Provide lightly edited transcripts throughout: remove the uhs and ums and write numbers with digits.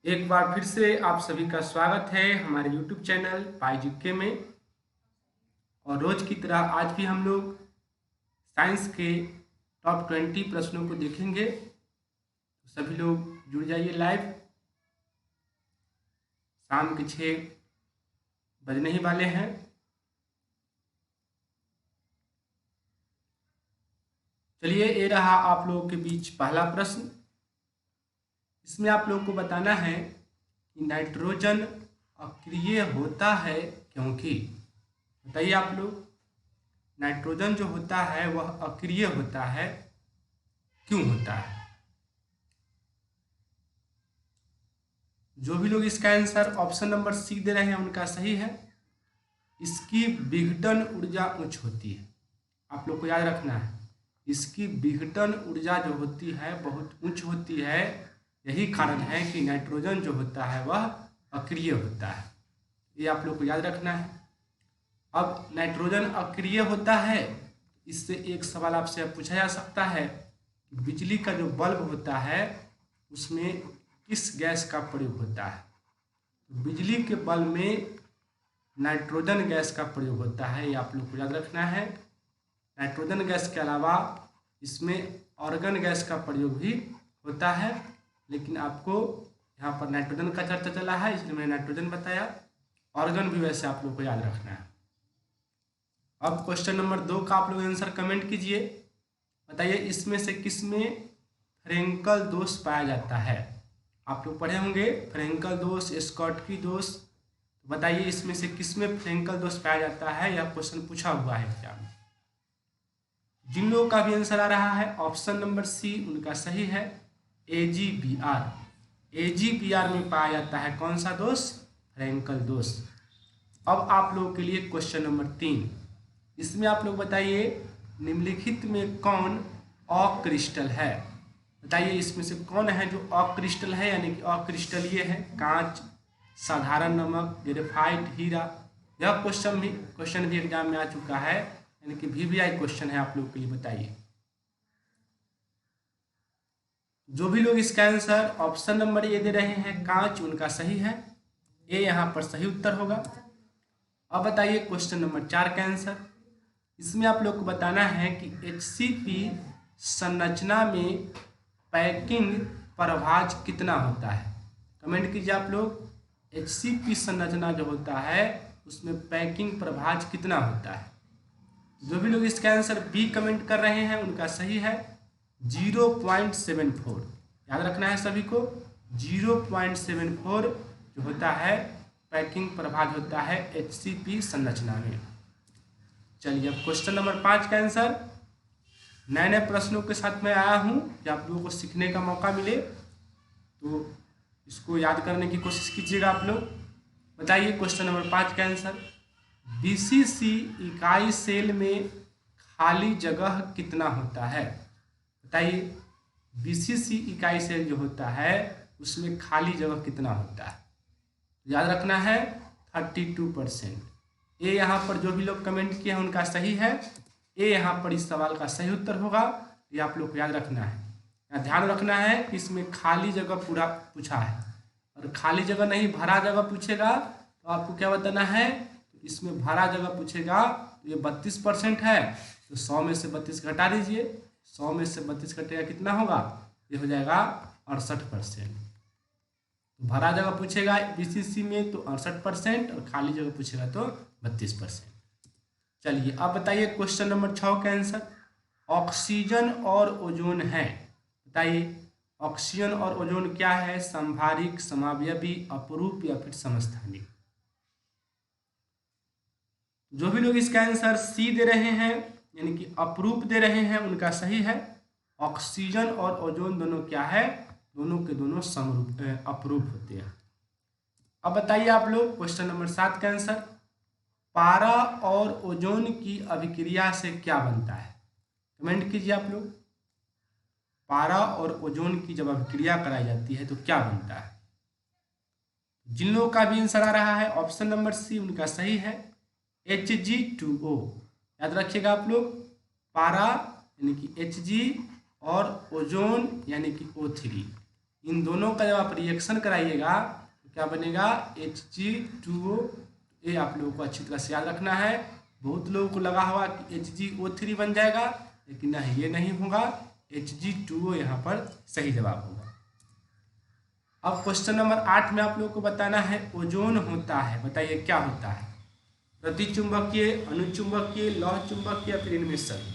एक बार फिर से आप सभी का स्वागत है हमारे YouTube चैनल पाईजीके में। और रोज की तरह आज भी हम लोग साइंस के टॉप 20 प्रश्नों को देखेंगे। तो सभी लोग जुड़ जाइए लाइव। शाम के 6 बजने ही वाले हैं। चलिए, ये रहा आप लोगों के बीच पहला प्रश्न। इसमें आप लोगों को बताना है कि नाइट्रोजन अक्रिय होता है क्योंकि। बताइए आप लोग, नाइट्रोजन जो होता है वह अक्रिय होता है, क्यों होता है? जो भी लोग इसका आंसर ऑप्शन नंबर सी दे रहे हैं उनका सही है। इसकी विघटन ऊर्जा उच्च होती है। आप लोग को याद रखना है, इसकी विघटन ऊर्जा जो होती है बहुत उच्च होती है। यही कारण है कि नाइट्रोजन जो होता है वह अक्रिय होता है। ये आप लोग को याद रखना है। अब नाइट्रोजन अक्रिय होता है, इससे एक सवाल आपसे पूछा जा सकता है कि बिजली का जो बल्ब होता है उसमें किस गैस का प्रयोग होता है? तो बिजली के बल्ब में नाइट्रोजन गैस का प्रयोग होता है, ये आप लोग को याद रखना है। नाइट्रोजन गैस के अलावा इसमें ऑर्गन गैस का प्रयोग भी होता है, लेकिन आपको यहाँ पर नाइट्रोजन का चर्चा चला है इसलिए मैंने नाइट्रोजन बताया। ऑर्गन भी वैसे आप लोग को याद रखना है। अब क्वेश्चन नंबर 2 का आप लोग आंसर कमेंट कीजिए। बताइए, इसमें से किस में फ्रेंकल दोष पाया जाता है? आप लोग पढ़े होंगे फ्रेंकल दोष, स्कॉटकी दोष। तो बताइए, इसमें से किस में फ्रेंकल दोष पाया जाता है? यह क्वेश्चन पूछा हुआ है एग्जाम में। जिन लोगों का भी आंसर आ रहा है ऑप्शन नंबर सी उनका सही है, AgBr। AgBr में पाया जाता है कौन सा दोष? फ्रेंकल दोष। अब आप लोगों के लिए क्वेश्चन नंबर 3। इसमें आप लोग बताइए, निम्नलिखित में कौन अक्रिस्टल है? बताइए, इसमें से कौन है जो अक्रिस्टल है, यानी कि अक्रिस्टलीय है? कांच, साधारण नमक, ग्रेफाइट, हीरा। यह क्वेश्चन भी एग्जाम में आ चुका है, यानी कि VVI क्वेश्चन है आप लोग के लिए। बताइए, जो भी लोग इसका आंसर ऑप्शन नंबर ए दे रहे हैं कांच, उनका सही है। ए यहाँ पर सही उत्तर होगा। अब बताइए क्वेश्चन नंबर 4 का आंसर। इसमें आप लोग को बताना है कि HCP संरचना में पैकिंग प्रभाज कितना होता है? कमेंट कीजिए आप लोग। HCP संरचना जो होता है उसमें पैकिंग प्रभाज कितना होता है? जो भी लोग इसका आंसर बी कमेंट कर रहे हैं उनका सही है, 0.74। याद रखना है सभी को, 0.74 जो होता है पैकिंग प्रभाज होता है HCP संरचना में। चलिए, अब क्वेश्चन नंबर 5 का आंसर। नए नए प्रश्नों के साथ मैं आया हूँ कि आप लोगों को सीखने का मौका मिले, तो इसको याद करने की कोशिश कीजिएगा आप लोग। बताइए क्वेश्चन नंबर 5 का आंसर। BCC इकाई सेल में खाली जगह कितना होता है? बताइए, BCC इकाई सेल जो होता है उसमें खाली जगह कितना होता है? याद रखना है 32%। ये यहाँ पर जो भी लोग कमेंट किए हैं उनका सही है। ये यहाँ पर इस सवाल का सही उत्तर होगा। ये आप लोग को याद रखना है। यहाँ ध्यान रखना है कि इसमें खाली जगह पूरा पूछा है, और खाली जगह नहीं भरा जगह पूछेगा तो आपको क्या बताना है? इसमें भरा जगह पूछेगा तो ये 32% है, तो 100 में से 32 घटा दीजिए। 100 में से 32 घटेगा कितना होगा? ये हो जाएगा 68%। तो भरा जगह पूछेगा BCC में तो 68%, और खाली जगह पूछेगा तो 32%। चलिए, अब बताइए क्वेश्चन नंबर 6 का आंसर। ऑक्सीजन और ओजोन है। बताइए, ऑक्सीजन और ओजोन क्या है? संभारिक, समावयवी, अपरूप या फिर समस्थानिक? जो भी लोग इसका आंसर सी दे रहे हैं यानी कि अपरूप दे रहे हैं उनका सही है। ऑक्सीजन और ओजोन दोनों क्या है? दोनों के दोनों समरूप अपरूप होते हैं। अब बताइए आप लोग क्वेश्चन नंबर 7 का आंसर। पारा और ओजोन की अभिक्रिया से क्या बनता है? कमेंट कीजिए आप लोग। पारा और ओजोन की जब अभिक्रिया कराई जाती है तो क्या बनता है? जिन लोगों का भी आंसर आ रहा है ऑप्शन नंबर सी उनका सही है, Hg2O। याद रखिएगा आप लोग, पारा यानी कि Hg और ओजोन यानी कि O3, इन दोनों का जब आप रिएक्शन कराइएगा तो क्या बनेगा, Hg2O। ये आप लोगों को अच्छी तरह से याद रखना है। बहुत लोगों को लगा हुआ कि HgO3 बन जाएगा, लेकिन नहीं, ये नहीं होगा। Hg2O यहाँ पर सही जवाब होगा। अब क्वेश्चन नंबर 8 में आप लोगों को बताना है ओजोन होता है, बताइए क्या होता है, प्रतिचुंबकीय, अनुचुंबकीय, लौह चुंबकीय या फिर इनमें सभी।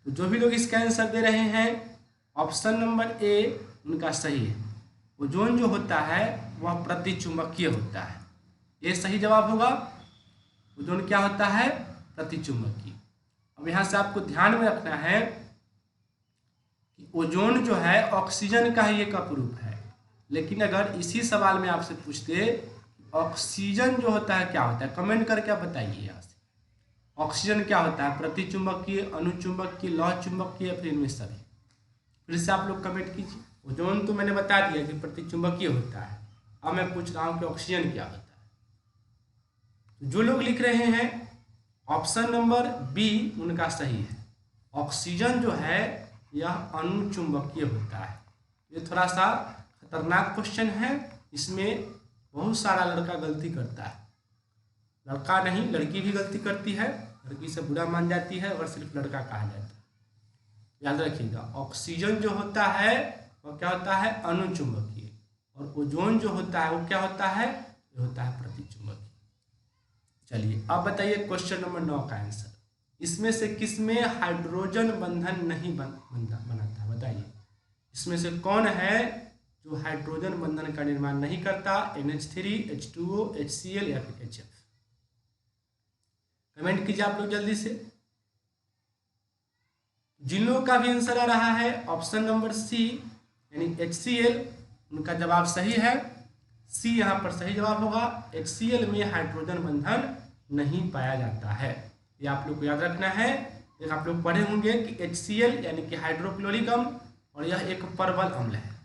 तो जो भी लोग इसका आंसर दे रहे हैं ऑप्शन नंबर ए उनका सही है। ओजोन जो होता है वह प्रतिचुंबकीय होता है, ये सही जवाब होगा। ओजोन क्या होता है, प्रतिचुंबकीय। अब यहाँ से आपको ध्यान में रखना है कि ओजोन जो है ऑक्सीजन का ही एक अपरूप है, लेकिन अगर इसी सवाल में आपसे पूछते ऑक्सीजन जो होता है क्या होता है, कमेंट करके आप बताइए यहाँ से ऑक्सीजन क्या होता है, प्रतिचुंबकीय, अनुचुंबकीय, लौह चुंबकीय या फिर इनमें सभी। फिर से आप लोग कमेंट कीजिए। ओजोन तो मैंने बता दिया कि प्रतिचुंबकीय होता है, अब मैं पूछ रहा हूँ कि ऑक्सीजन क्या होता है। तो जो लोग लिख रहे हैं ऑप्शन नंबर बी उनका सही है। ऑक्सीजन जो है यह अनुचुंबकीय होता है। ये थोड़ा सा खतरनाक क्वेश्चन है, इसमें बहुत सारा लड़का गलती करता है। लड़का नहीं, लड़की भी गलती करती है, लड़की से बुरा मान जाती है और सिर्फ लड़का कहा जाता है। याद रखिएगा, ऑक्सीजन जो होता है वह क्या होता है, अनुचुंबकीय, और ओजोन जो होता है वो क्या होता है, ये होता है प्रतिचुंबकीय। चलिए अब बताइए क्वेश्चन नंबर 9 का आंसर। इसमें से किसमें हाइड्रोजन बंधन नहीं बनाता, बताइए इसमें से कौन है जो हाइड्रोजन बंधन का निर्माण नहीं करता, NH3, H2O, HCl या फिर HF। कमेंट कीजिए आप लोग जल्दी से। जिन लोगों का भी आंसर आ रहा है ऑप्शन नंबर सी यानी HCl, उनका जवाब सही है। सी यहाँ पर सही जवाब होगा। HCl में हाइड्रोजन बंधन नहीं पाया जाता है, ये आप लोग को याद रखना है। एक आप लोग पढ़े होंगे कि HCl यानी कि हाइड्रोक्लोरिक अम्ल, और यह एक परबल अम्ल है।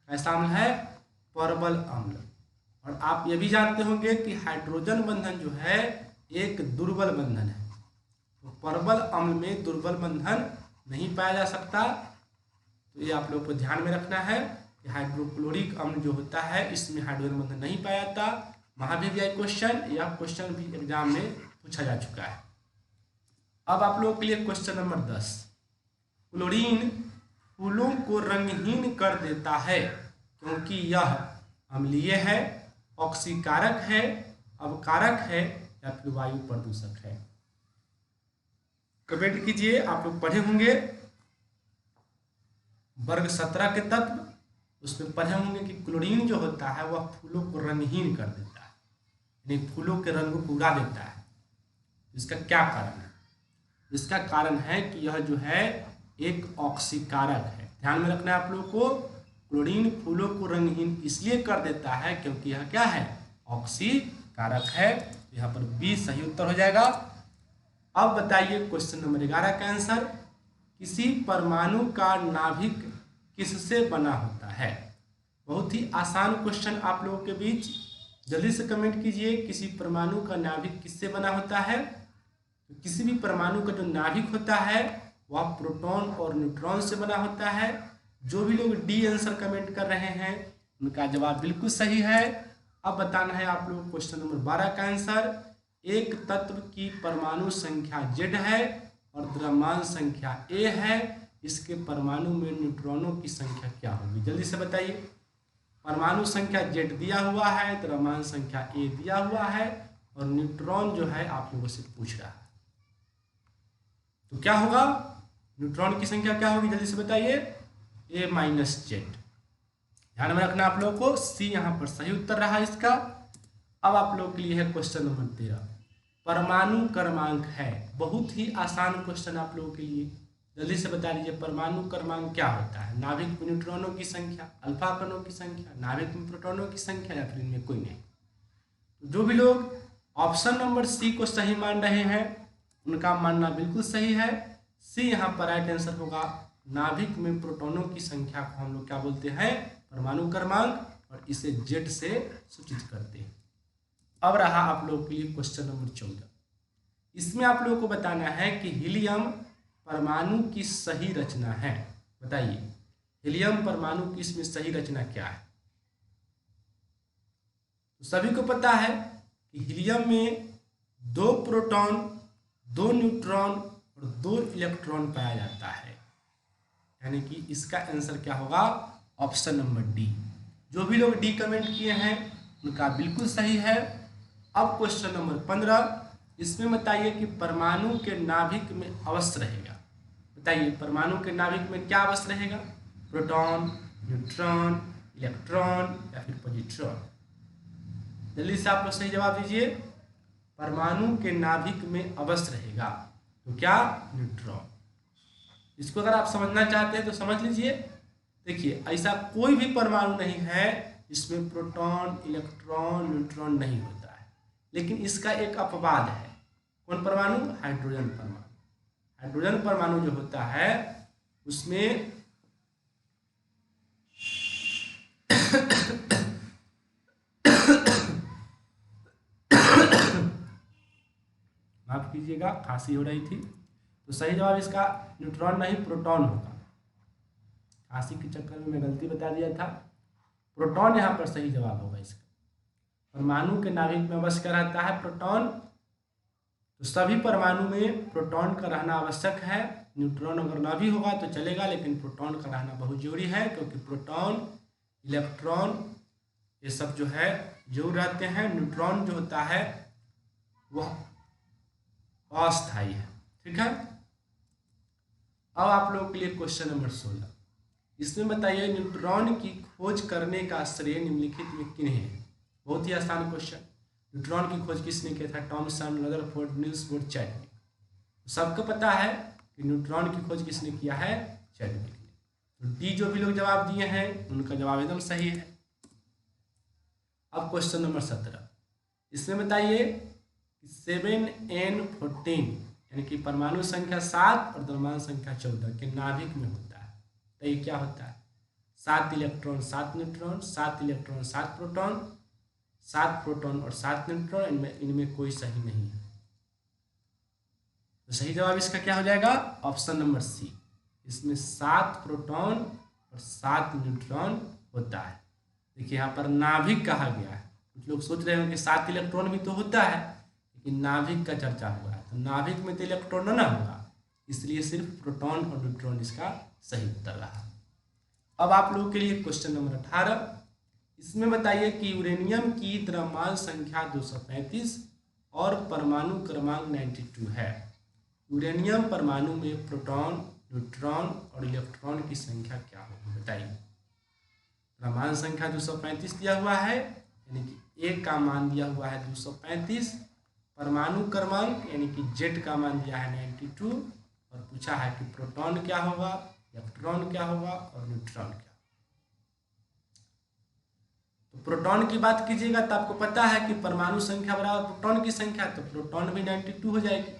ऐसा अम्ल है परबल अम्ल। और आप ये भी जानते होंगे कि हाइड्रोजन बंधन जो है एक दुर्बल बंधन है, तो परबल अम्ल में दुर्बल बंधन नहीं पाया जा सकता। तो ये आप लोग को ध्यान में रखना है कि हाइड्रोक्लोरिक अम्ल जो होता है इसमें हाइड्रोजन बंधन नहीं पाया जाता। वहाँ भी आई क्वेश्चन, यह क्वेश्चन भी एग्जाम में पूछा जा चुका है। अब आप लोगों के लिए क्वेश्चन नंबर 10। क्लोरीन फूलों को रंगहीन कर देता है क्योंकि यह अम्लीय है, ऑक्सीकारक है, अवकारक है या फिर वायु प्रदूषक है। कमेंट कीजिए। आप लोग पढ़े होंगे वर्ग 17 के तत्व, उसमें पढ़े होंगे कि क्लोरीन जो होता है वह फूलों को रंगहीन कर देता है, यानी फूलों के रंग को उड़ा देता है। इसका क्या कारण है? इसका कारण है कि यह जो है एक ऑक्सीकारक है। ध्यान में रखना है आप लोगों को, क्लोरीन फूलों को रंगहीन इसलिए कर देता है क्योंकि यह क्या है, ऑक्सीकारक है। यहाँ पर बी सही उत्तर हो जाएगा। अब बताइए क्वेश्चन नंबर 11 का आंसर। किसी परमाणु का नाभिक किससे बना होता है? बहुत ही आसान क्वेश्चन आप लोगों के बीच, जल्दी से कमेंट कीजिए। किसी परमाणु का नाभिक किससे बना होता है? तो किसी भी परमाणु का जो नाभिक होता है वह प्रोटॉन और न्यूट्रॉन से बना होता है। जो भी लोग डी आंसर कमेंट कर रहे हैं उनका जवाब बिल्कुल सही है। अब बताना है आप लोग क्वेश्चन नंबर 12 का आंसर। एक तत्व की परमाणु संख्या Z है और द्रव्यमान संख्या A है, इसके परमाणु में न्यूट्रॉनों की संख्या क्या होगी? जल्दी से बताइए। परमाणु संख्या Z दिया हुआ है, द्रव्यमान संख्या A दिया हुआ है और न्यूट्रॉन जो है आप लोगों से पूछ रहा है, तो क्या होगा? न्यूट्रॉन की संख्या क्या होगी? जल्दी से बताइए। A-Z। ध्यान में रखना आप लोगों को। सी यहाँ पर सही उत्तर रहा इसका। अब आप लोगों के लिए है क्वेश्चन नंबर 13। परमाणु क्रमांक है, बहुत ही आसान क्वेश्चन आप लोगों के लिए। जल्दी से बता दीजिए परमाणु क्रमांक क्या होता है? नाभिक में न्यूट्रॉनों की संख्या, अल्फा कणों की संख्या, नाभिक में प्रोटॉनों की संख्या या फिर इनमें कोई नहीं। तो जो भी लोग ऑप्शन नंबर सी को सही मान रहे हैं उनका मानना बिल्कुल सही है। सी यहाँ पर राइट आंसर होगा। नाभिक में प्रोटॉनों की संख्या को हम लोग क्या बोलते हैं? परमाणु क्रमांक, और इसे Z से सूचित करते हैं। अब रहा आप लोगों के लिए क्वेश्चन नंबर 14। इसमें आप लोगों को बताना है कि हीलियम परमाणु की सही रचना है। बताइए हीलियम परमाणु की इसमें सही रचना क्या है? तो सभी को पता है कि हीलियम में 2 प्रोटॉन, 2 न्यूट्रॉन और 2 इलेक्ट्रॉन पाया जाता है, यानी कि इसका आंसर क्या होगा? Option number D. जो भी लोग डी कमेंट किए हैं उनका बिल्कुल सही है। अब क्वेश्चन नंबर 15, इसमें बताइए कि परमाणु के नाभिक में अवश्य रहेगा। बताइए परमाणु के नाभिक में क्या अवश्य रहेगा? प्रोटॉन, न्यूट्रॉन, इलेक्ट्रॉन या फिर पॉजिट्रॉन? जल्दी से आप लोग सही जवाब दीजिए। परमाणु के नाभिक में अवश्य रहेगा तो क्या? न्यूट्रॉन। इसको अगर आप समझना चाहते हैं तो समझ लीजिए। देखिए ऐसा कोई भी परमाणु नहीं है जिसमें प्रोटॉन, इलेक्ट्रॉन, न्यूट्रॉन नहीं होता है, लेकिन इसका एक अपवाद है। कौन परमाणु? हाइड्रोजन परमाणु। हाइड्रोजन परमाणु जो होता है उसमें माफ कीजिएगा, खांसी हो रही थी। तो सही जवाब इसका न्यूट्रॉन नहीं प्रोटॉन होगा। खांसी के चक्कर में मैं गलती बता दिया था। प्रोटॉन यहाँ पर सही जवाब होगा इसका। परमाणु के नाभिक में अवश्य क्या रहता है? प्रोटॉन। तो सभी परमाणु में प्रोटॉन का रहना आवश्यक है। न्यूट्रॉन अगर ना भी होगा तो चलेगा, लेकिन प्रोटॉन का रहना बहुत जरूरी है, क्योंकि प्रोटॉन, इलेक्ट्रॉन ये सब जो है जरूर रहते हैं। न्यूट्रॉन जो होता है वह अस्थायी है। ठीक है। अब आप लोगों के लिए क्वेश्चन नंबर 16, इसमें बताइए न्यूट्रॉन की खोज करने का श्रेय निम्नलिखित में किन्हें है? बहुत ही आसान क्वेश्चन। न्यूट्रॉन की खोज किसने किया था? Thomson, Rutherford, Niels Bohr, Chadwick. सबको पता है कि न्यूट्रॉन की खोज किसने किया है? चैडविक ने। तो डी जो भी लोग जवाब दिए हैं उनका जवाब एकदम सही है। अब क्वेश्चन नंबर 17, इसमें बताइए 7n14 यानी कि परमाणु संख्या 7 और द्रव्यमान संख्या 14 के नाभिक में होता है। तो ये क्या होता है? 7 electron 7 neutron, 7 electron 7 proton, 7 proton और 7 न्यूट्रॉन। इनमें कोई सही नहीं है। तो सही जवाब इसका क्या हो जाएगा? Option number C. इसमें 7 प्रोटॉन और 7 न्यूट्रॉन होता है। देखिए यहाँ पर नाभिक कहा गया है। कुछ लोग सोच रहे होंगे कि 7 इलेक्ट्रॉन भी तो होता है, लेकिन नाभिक का चर्चा हुआ है। तो नाभिक में तो इलेक्ट्रॉन ना होगा, इसलिए सिर्फ प्रोटॉन और न्यूट्रॉन इसका सही उत्तर रहा। अब आप लोगों के लिए क्वेश्चन नंबर 18, इसमें बताइए कि यूरेनियम की द्रव्यमान संख्या 235 और परमाणु क्रमांक 92 है। यूरेनियम परमाणु में प्रोटॉन, न्यूट्रॉन और इलेक्ट्रॉन की संख्या क्या होगी? बताइए। द्रव्यमान संख्या 235 दिया हुआ है, यानी कि एक का मान दिया हुआ है 235, परमाणु क्रमांक यानी कि जेड का मान दिया है 92, और पूछा है कि प्रोटॉन क्या होगा, इलेक्ट्रॉन क्या होगा और न्यूट्रॉन क्या। तो प्रोटॉन की बात कीजिएगा तो आपको पता है कि परमाणु संख्या बराबर प्रोटॉन की संख्या, तो प्रोटॉन भी 92 हो जाएगी,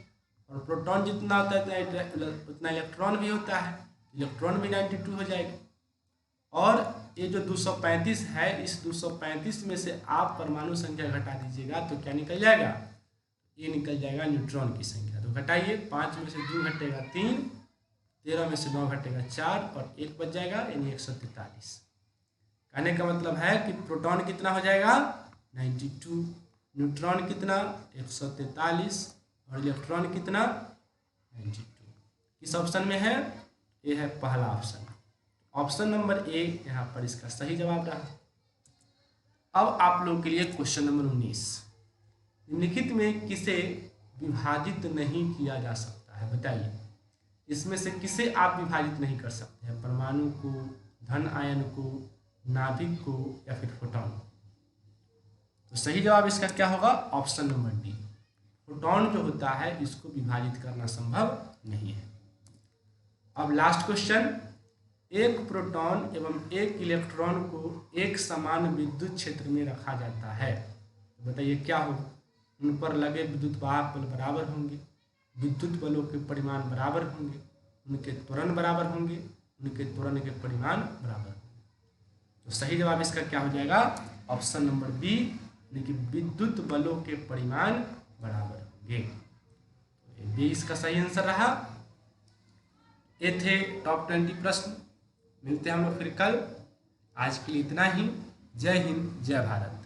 और प्रोटॉन जितना होता है उतना इलेक्ट्रॉन भी होता है, इलेक्ट्रॉन भी 92 हो जाएगी। और ये जो 235 है, इस 235 में से आप परमाणु संख्या घटा दीजिएगा तो क्या निकल जाएगा? ये निकल जाएगा न्यूट्रॉन की संख्या। तो घटाइए, 5 में से 2 घटेगा 3, 13 में से 9 घटेगा 4 और 1 बच जाएगा, यानी 143। कहने का मतलब है कि प्रोटॉन कितना हो जाएगा? 92, न्यूट्रॉन कितना? 143 और इलेक्ट्रॉन कितना? 92। किस ऑप्शन में है? ये है पहला ऑप्शन। ऑप्शन नंबर ए यहाँ पर इसका सही जवाब रहा। अब आप लोगों के लिए क्वेश्चन नंबर 19, निम्नलिखित में किसे विभाजित नहीं किया जा सकता है? बताइए, इसमें से किसे आप विभाजित नहीं कर सकते हैं? परमाणु को, धन आयन को, नाभिक को या फिर फोटॉन? तो सही जवाब इसका क्या होगा? Option number D. फोटॉन जो होता है इसको विभाजित करना संभव नहीं है। अब लास्ट क्वेश्चन, एक प्रोटॉन एवं एक इलेक्ट्रॉन को एक समान विद्युत क्षेत्र में रखा जाता है। तो बताइए क्या होगा? उन पर लगे विद्युत वाहक बल बराबर होंगे, विद्युत बलों के परिमाण बराबर होंगे, उनके त्वरण बराबर होंगे, उनके त्वरण के परिमाण बराबर होंगे। तो सही जवाब इसका क्या हो जाएगा? ऑप्शन नंबर बी, यानी कि विद्युत बलों के परिमाण बराबर होंगे। तो ये इसका सही आंसर रहा। ये थे टॉप 20 प्रश्न। मिलते हैं हम लोग फिर कल। आज के लिए इतना ही। जय हिंद, जय भारत।